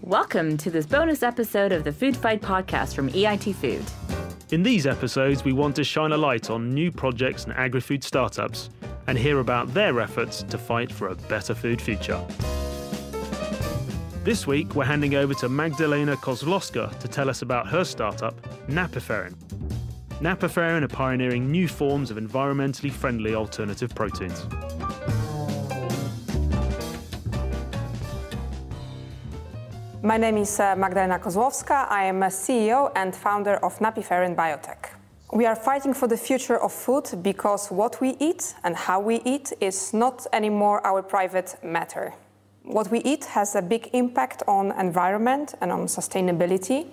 Welcome to this bonus episode of the Food Fight podcast from EIT Food. In these episodes, we want to shine a light on new projects and agri-food startups and hear about their efforts to fight for a better food future. This week, we're handing over to Magdalena Kozłowska to tell us about her startup, NapiFeryn. NapiFeryn are pioneering new forms of environmentally friendly alternative proteins. My name is Magdalena Kozłowska. I am a CEO and founder of NapiFeryn Biotech. We are fighting for the future of food because what we eat and how we eat is not anymore our private matter. What we eat has a big impact on environment and on sustainability,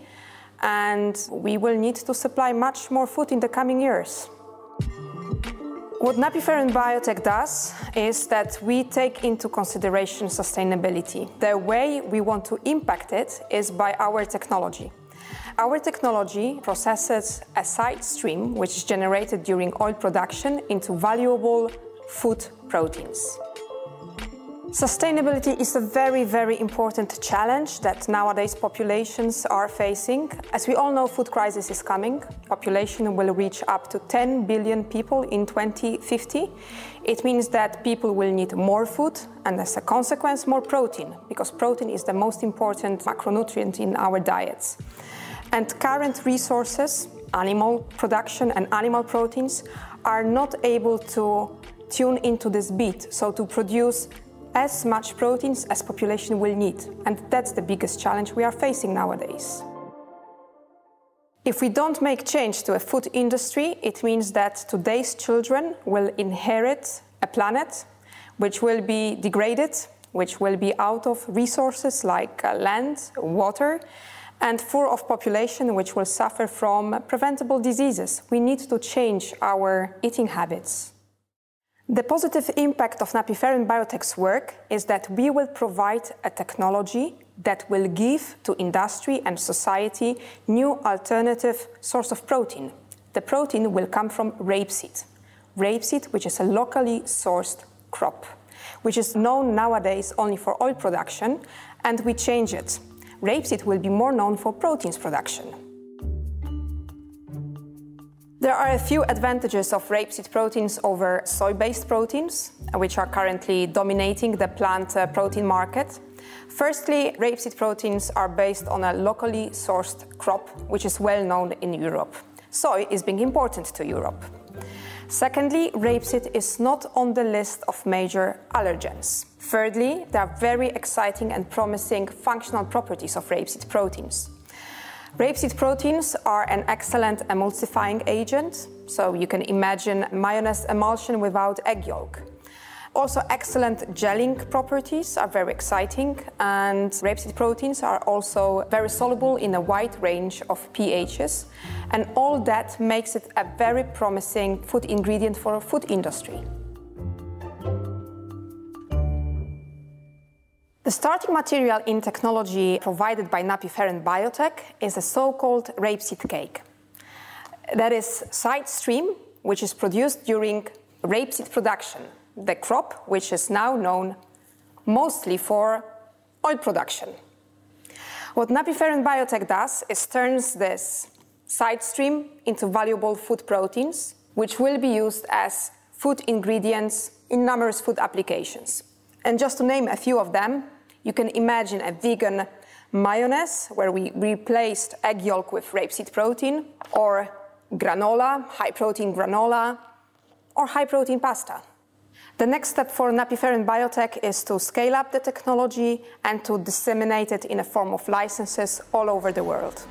and we will need to supply much more food in the coming years. What NapiFeryn Biotech does is that we take into consideration sustainability. The way we want to impact it is by our technology. Our technology processes a side stream which is generated during oil production into valuable food proteins. Sustainability is a very, very important challenge that nowadays populations are facing. As we all know, food crisis is coming. Population will reach up to 10 billion people in 2050. It means that people will need more food and as a consequence more protein, because protein is the most important macronutrient in our diets. And current resources, animal production and animal proteins, are not able to tune into this beat, so to produce as much proteins as population will need. And that's the biggest challenge we are facing nowadays. If we don't make change to a food industry, it means that today's children will inherit a planet which will be degraded, which will be out of resources like land, water, and full of population which will suffer from preventable diseases. We need to change our eating habits. The positive impact of NapiFeryn Biotech's work is that we will provide a technology that will give to industry and society new alternative source of protein. The protein will come from rapeseed. Rapeseed, which is a locally sourced crop, which is known nowadays only for oil production, and we change it. Rapeseed will be more known for proteins production. There are a few advantages of rapeseed proteins over soy-based proteins, which are currently dominating the plant protein market. Firstly, rapeseed proteins are based on a locally sourced crop, which is well known in Europe. Soy is being imported to Europe. Secondly, rapeseed is not on the list of major allergens. Thirdly, there are very exciting and promising functional properties of rapeseed proteins. Rapeseed proteins are an excellent emulsifying agent, so you can imagine mayonnaise emulsion without egg yolk. Also, excellent gelling properties are very exciting, and rapeseed proteins are also very soluble in a wide range of pHs, and all that makes it a very promising food ingredient for a food industry. The starting material in technology provided by NapiFeryn Biotech is a so-called rapeseed cake. That is side stream, which is produced during rapeseed production, the crop which is now known mostly for oil production. What NapiFeryn Biotech does is turns this side stream into valuable food proteins, which will be used as food ingredients in numerous food applications. And just to name a few of them, you can imagine a vegan mayonnaise where we replaced egg yolk with rapeseed protein, or granola, high-protein granola, or high-protein pasta. The next step for NapiFeryn Biotech is to scale up the technology and to disseminate it in a form of licenses all over the world.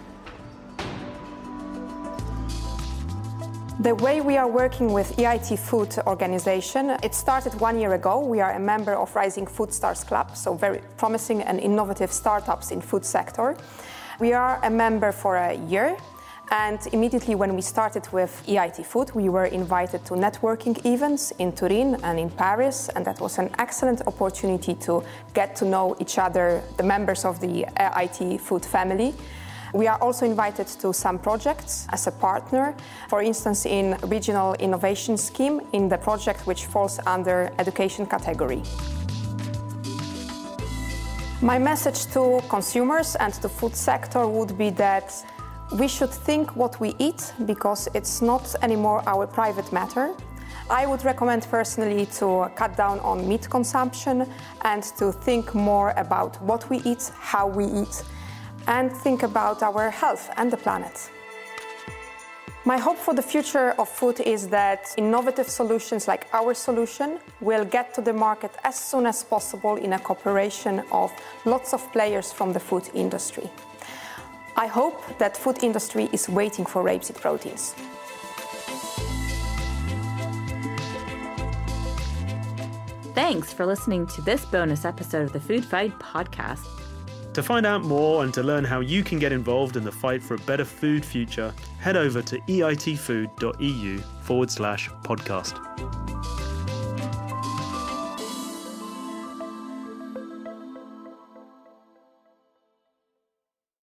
The way we are working with EIT Food organization, it started 1 year ago. We are a member of Rising Food Stars Club, so very promising and innovative startups in food sector. We are a member for a year, and immediately when we started with EIT Food, we were invited to networking events in Turin and in Paris, and that was an excellent opportunity to get to know each other, the members of the EIT Food family. We are also invited to some projects as a partner, for instance in Regional Innovation Scheme in the project which falls under education category. My message to consumers and the food sector would be that we should think what we eat because it's not anymore our private matter. I would recommend personally to cut down on meat consumption and to think more about what we eat, how we eat, and think about our health and the planet. My hope for the future of food is that innovative solutions like our solution will get to the market as soon as possible in a cooperation of lots of players from the food industry. I hope that food industry is waiting for rapeseed proteins. Thanks for listening to this bonus episode of the Food Fight podcast. To find out more and to learn how you can get involved in the fight for a better food future, head over to eitfood.eu/podcast.